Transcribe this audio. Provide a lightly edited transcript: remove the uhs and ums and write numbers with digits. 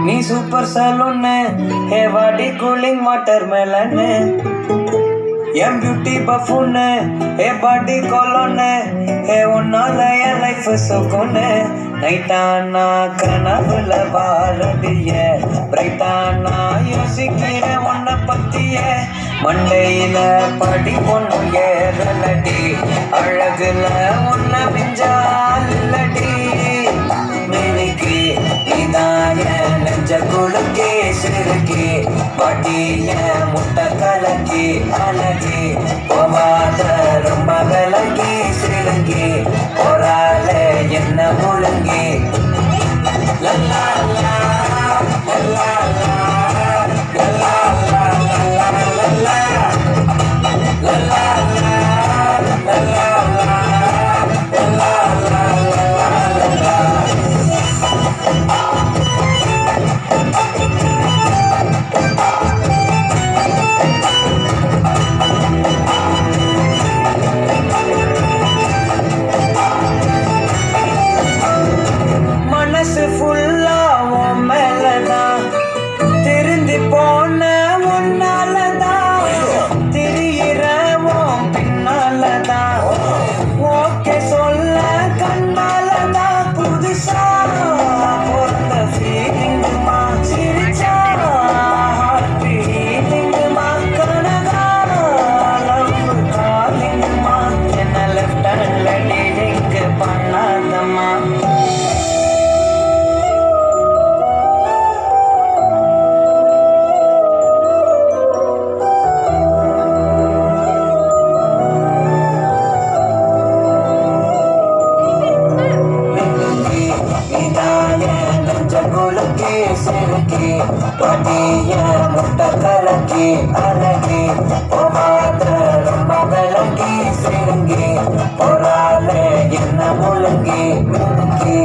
நீ சூப்பர் சலூன்னு ஹே வாடி cooling water மெலன்னு என் beauty பஃபூன்னு ஹே பாடி கொலோன்னு ஹே உன்னால என் லைஃப் சுகுன்னு நைட்டானா கனவுல வாழடிய பிரைட்டானா யோசிக்கிறேன் உன்னை பத்திய மண்டையில படி பொண்ணு ஏறலடி அழகுல உன்னை மிஞ்சாலடி மினிக்கு இதாய நெஞ்ச குழுக்கே சிறுக்கி பாட்டிய முட்டை கலக்கி அழகி போவாத ரொம்ப விலகி சிறுங்கி போராள என்ன முழுங்கி லல்லா லல்லா லல்லா லல்லா லல்லா லல்லா மனசு ஃபுல்லா உன் மேலதான் திருந்தி போன உன்னாலதான் திரியிற உன் பின்னாலதான் ஓகே சொல்ல கண்ணாலதான் புதுசா பொறுத்த ஃபீலிங்குமா சிரிச்சா ஃபீலிங்குமா கனகா லவ் காலிங்குமா என்ன லெஃப்ட் ஹேண்ட்ல டீலிங்கு பண்ணாதம்மா சிறுக்கி பாட்டிய முட்டை கலக்கி அழகி போவாத ரொம்ப விலகி சிறுங்கி போராள என்ன முழுங்கி முழுங்கி